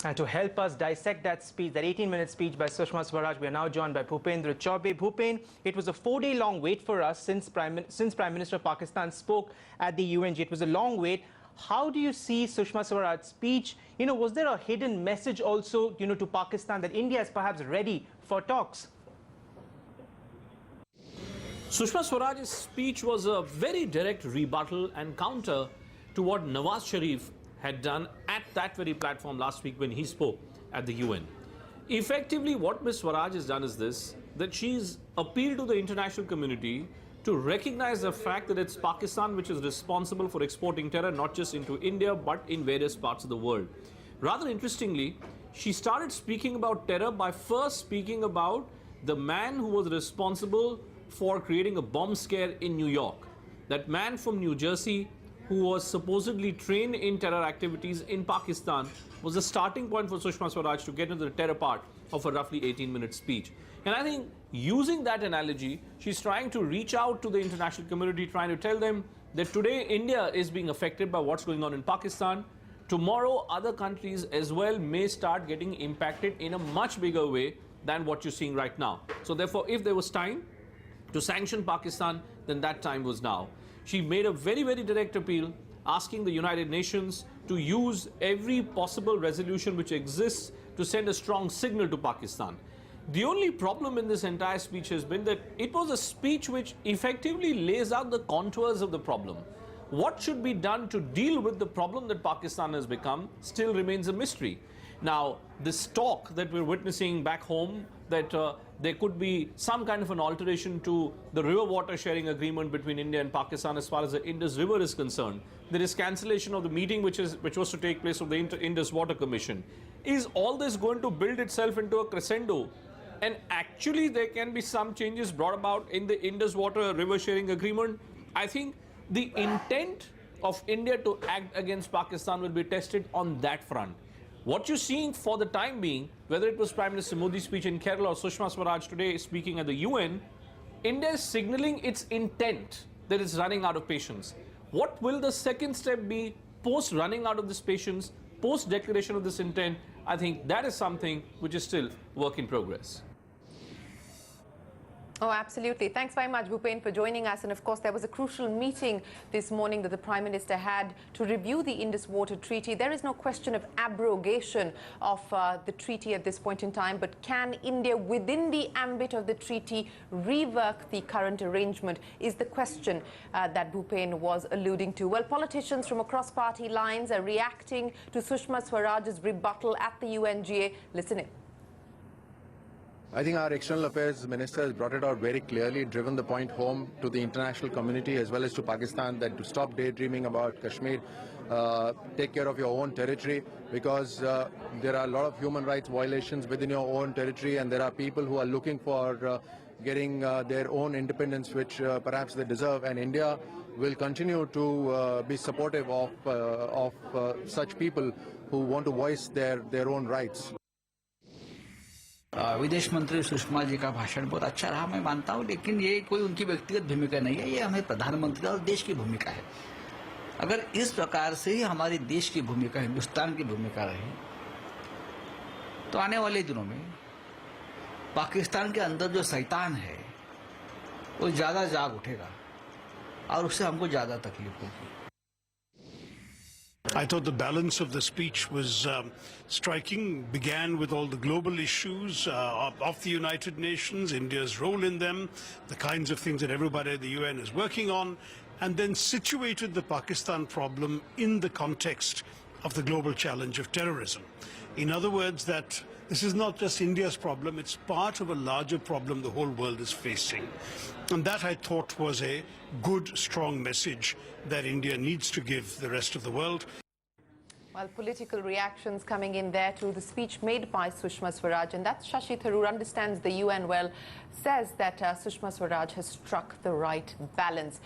And to help us dissect that speech, that 18-minute speech by Sushma Swaraj, we are now joined by Bhupendra Chaubey. Bhupen, it was a 4-day-long wait for us since Prime Minister of Pakistan spoke at the UNGA. It was a long wait. How do you see Sushma Swaraj's speech? Was there a hidden message also, to Pakistan that India is perhaps ready for talks? Sushma Swaraj's speech was a very direct rebuttal and counter to what Nawaz Sharif had done at that very platform last week when he spoke at the UN. Effectively, what Ms. Swaraj has done is this, that she's appealed to the international community to recognize the fact that it's Pakistan which is responsible for exporting terror, not just into India, but in various parts of the world. Rather interestingly, she started speaking about terror by first speaking about the man who was responsible for creating a bomb scare in New York. That man from New Jersey, who was supposedly trained in terror activities in Pakistan, was the starting point for Sushma Swaraj to get into the terror part of a roughly 18-minute speech. And I think using that analogy, she's trying to reach out to the international community, trying to tell them that today India is being affected by what's going on in Pakistan. Tomorrow, other countries as well may start getting impacted in a much bigger way than what you're seeing right now. So therefore, if there was time to sanction Pakistan, then that time was now. She made a very, very direct appeal, asking the United Nations to use every possible resolution which exists to send a strong signal to Pakistan. The only problem in this entire speech has been that it was a speech which effectively lays out the contours of the problem. What should be done to deal with the problem that Pakistan has become still remains a mystery. Now, this talk that we're witnessing back home, that there could be some kind of an alteration to the river water sharing agreement between India and Pakistan as far as the Indus River is concerned. There is cancellation of the meeting which was to take place of the Indus Water Commission. Is all this going to build itself into a crescendo? And actually there can be some changes brought about in the Indus Water River sharing agreement. I think the intent of India to act against Pakistan will be tested on that front. What you're seeing for the time being, whether it was Prime Minister Modi's speech in Kerala or Sushma Swaraj today speaking at the UN, India is signaling its intent that it's running out of patience. What will the second step be post running out of this patience, post declaration of this intent? I think that is something which is still work in progress. Oh, absolutely. Thanks very much, Bhupen, for joining us. And of course, there was a crucial meeting this morning that the Prime Minister had to review the Indus Water Treaty. There is no question of abrogation of the treaty at this point in time, but can India, within the ambit of the treaty, rework the current arrangement is the question that Bhupen was alluding to. Well, politicians from across party lines are reacting to Sushma Swaraj's rebuttal at the UNGA. Listen in. I think our External Affairs Minister has brought it out very clearly, driven the point home to the international community as well as to Pakistan that to stop daydreaming about Kashmir, take care of your own territory, because there are a lot of human rights violations within your own territory, and there are people who are looking for getting their own independence, which perhaps they deserve, and India will continue to be supportive of such people who want to voice their own rights. विदेश मंत्री सुषमा जी का भाषण बहुत अच्छा रहा, मैं मानता हूं, लेकिन ये कोई उनकी व्यक्तिगत भूमिका नहीं है, ये हमें प्रधानमंत्री और देश की भूमिका है। अगर इस प्रकार से ही हमारी देश की भूमिका, हिंदुस्तान की भूमिका रही, तो आने वाले दिनों में पाकिस्तान के अंदर जो शैतान है वो ज्यादा जाग उठेगा और उससे हमको ज्यादा तकलीफ होगी। I thought the balance of the speech was striking, began with all the global issues of the United Nations, India's role in them, the kinds of things that everybody at the UN is working on, and then situated the Pakistan problem in the context of the global challenge of terrorism. In other words, that this is not just India's problem, it's part of a larger problem the whole world is facing. And that, I thought, was a good, strong message that India needs to give the rest of the world. Well, political reactions coming in there to the speech made by Sushma Swaraj, and that's Shashi Tharoor, understands the UN well, says that Sushma Swaraj has struck the right balance.